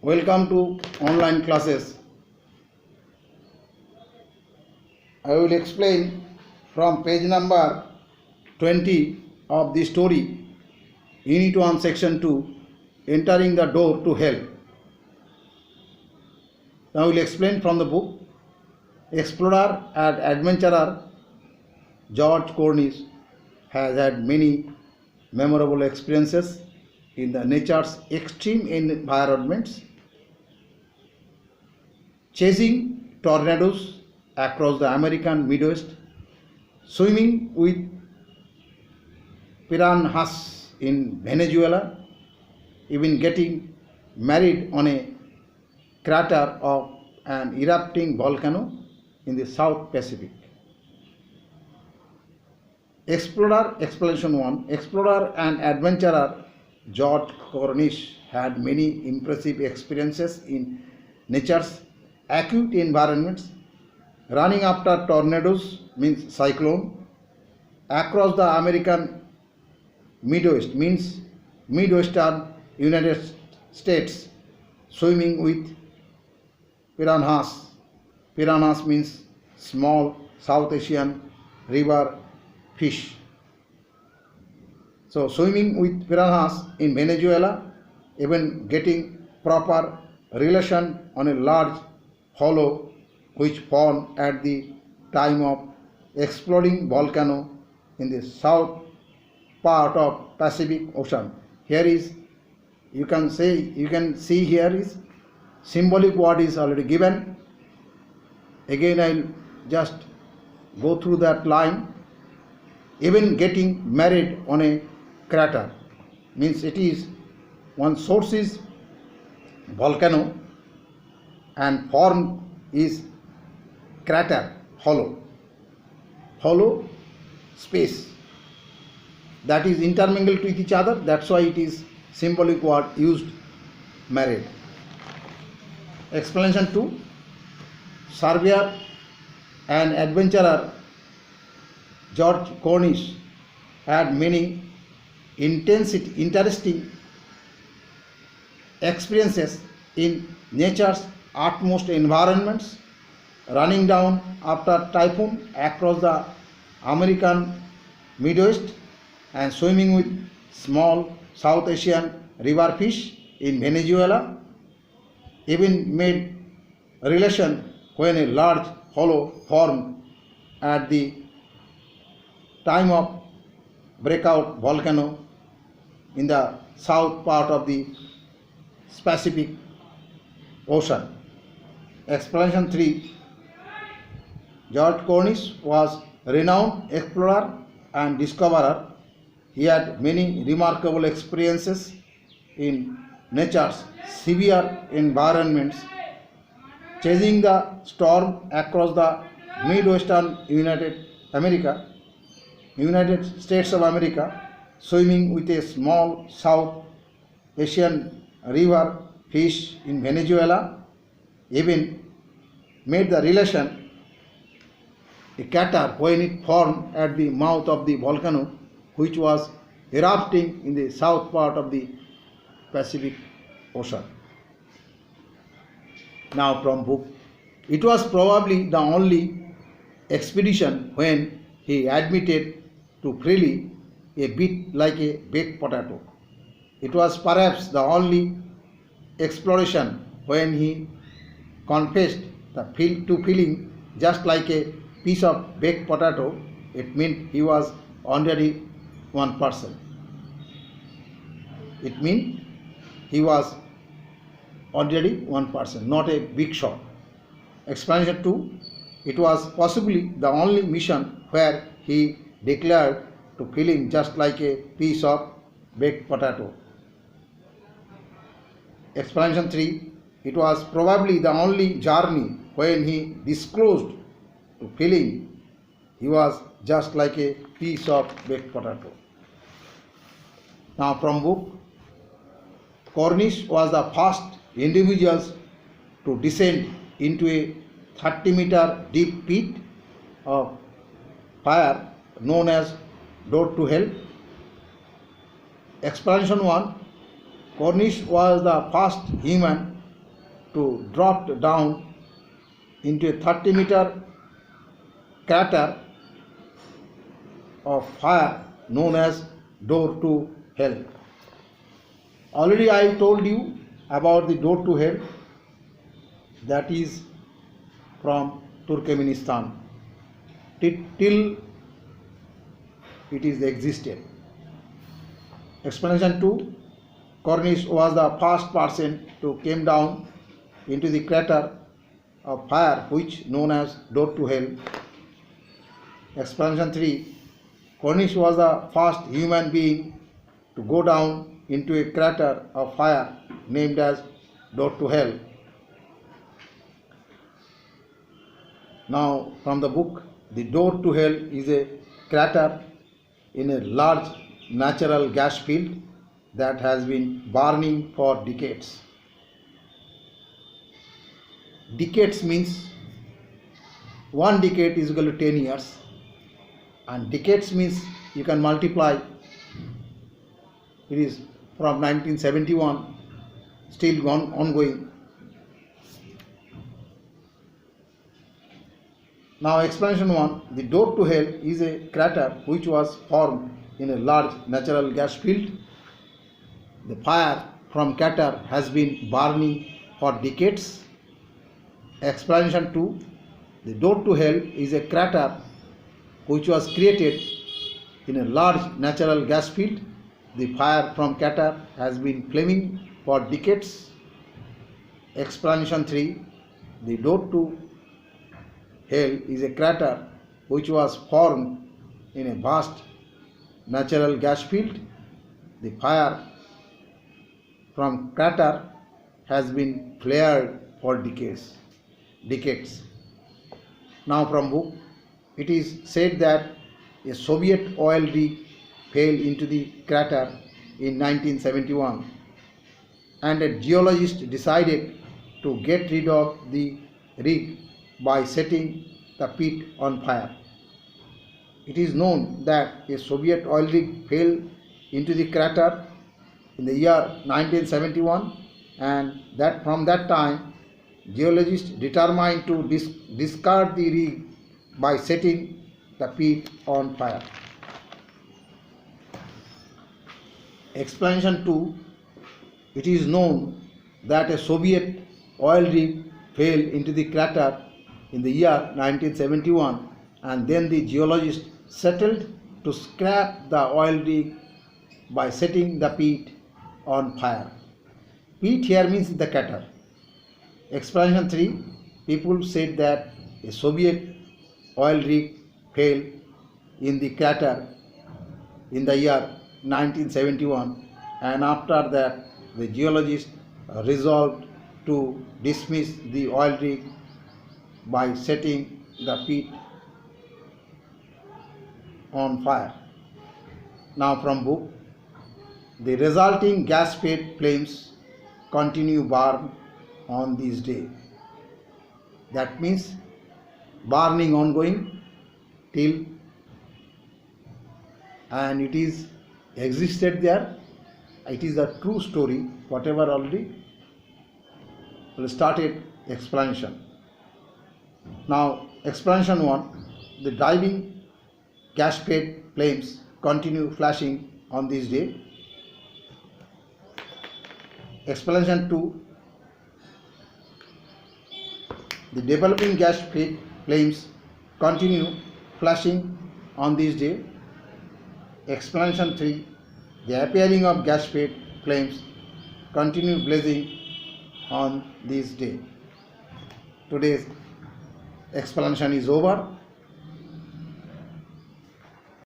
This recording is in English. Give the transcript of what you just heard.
Welcome to online classes. I will explain from page number 20 of the story, Unit 1, Section 2, Entering the Door to Hell. Now I will explain from the book. Explorer and adventurer George Cornish has had many memorable experiences in the nature's extreme environments, chasing tornadoes across the American Midwest, swimming with piranhas in Venezuela, even getting married on a crater of an erupting volcano in the South Pacific. Exploration 1. Explorer and adventurer George Cornish had many impressive experiences in nature's acute environments, running after tornadoes means cyclone, across the American Midwest means Midwestern United States, swimming with piranhas. Piranhas means small South Asian river fish. So swimming with piranhas in Venezuela, even getting proper relation on a large hollow which formed at the time of exploding volcano in the south part of Pacific Ocean. Here is you can see here is symbolic word is already given. Again I will just go through that line. Even getting married on a crater means it is one source is volcano and form is crater, hollow space that is intermingled with each other. That's why it is symbolic word used, married. Explanation 2. Surveyor and adventurer George Cornish had many interesting experiences in nature's utmost environments, running down after typhoon across the American Midwest and swimming with small South Asian river fish in Venezuela, even made relation when a large hollow formed at the time of breakout volcano in the south part of the Pacific Ocean. Explanation 3. George Cornish was a renowned explorer and discoverer. He had many remarkable experiences in nature's severe environments, chasing the storm across the Midwestern United States of America, swimming with a small South Asian river fish in Venezuela, even made the relation a crater when it formed at the mouth of the volcano which was erupting in the south part of the Pacific Ocean. Now from book. It was probably the only expedition when he admitted to freely a bit like a baked potato. It was perhaps the only exploration when he confessed to feeling just like a piece of baked potato. It meant he was already one person. It meant he was already one person, not a big shot. Explanation 2. It was possibly the only mission where he declared to feeling just like a piece of baked potato. Explanation 3. It was probably the only journey when he disclosed to feeling he was just like a piece of baked potato. Now from book. Cornish was the first individuals to descend into a 30-meter deep pit of fire known as Door to Hell. Explanation 1. Cornish was the first human to drop down into a 30-meter crater of fire known as door to hell. Already I told you about the door to hell, that is from Turkmenistan till it is existed. Explanation 2. Cornish was the first person to came down into the crater of fire which known as door to hell. Explanation 3. Cornish was the first human being to go down into a crater of fire named as door to hell. Now from the book, the door to hell is a crater in a large natural gas field that has been burning for decades. Decades means 1 decade is equal to 10 years, and decades means you can multiply. It is from 1971 still ongoing. Now explanation 1. The door to hell is a crater which was formed in a large natural gas field. The fire from crater has been burning for decades. Explanation 2. The door to hell is a crater which was created in a large natural gas field. The fire from crater has been flaming for decades. Explanation 3. The door to hell is a crater which was formed in a vast natural gas field. The fire from crater has been flared for decades. Now from book, it is said that a Soviet oil rig fell into the crater in 1971, and a geologist decided to get rid of the rig by setting the pit on fire. It is known that a Soviet oil rig fell into the crater in the year 1971, and that from that time geologists determined to discard the rig by setting the pit on fire. Explanation 2. It is known that a Soviet oil rig fell into the crater in the year 1971, and then the geologists settled to scrap the oil rig by setting the pit on fire. Pit here means the crater. Explanation 3. People said that a Soviet oil rig fell in the crater in the year 1971, and after that the geologists resolved to dismiss the oil rig by setting the pit on fire. Now from book, the resulting gas-fed flames continue burn on this day. That means burning ongoing till, and it is existed there. It is a true story, whatever already. We'll start it explanation. Now explanation 1. The diving gas-fed flames continue flashing on this day. Explanation 2. The developing gas-fed flames continue flashing on this day. Explanation 3. The appearing of gas-fed flames continue blazing on this day. Today's explanation is over.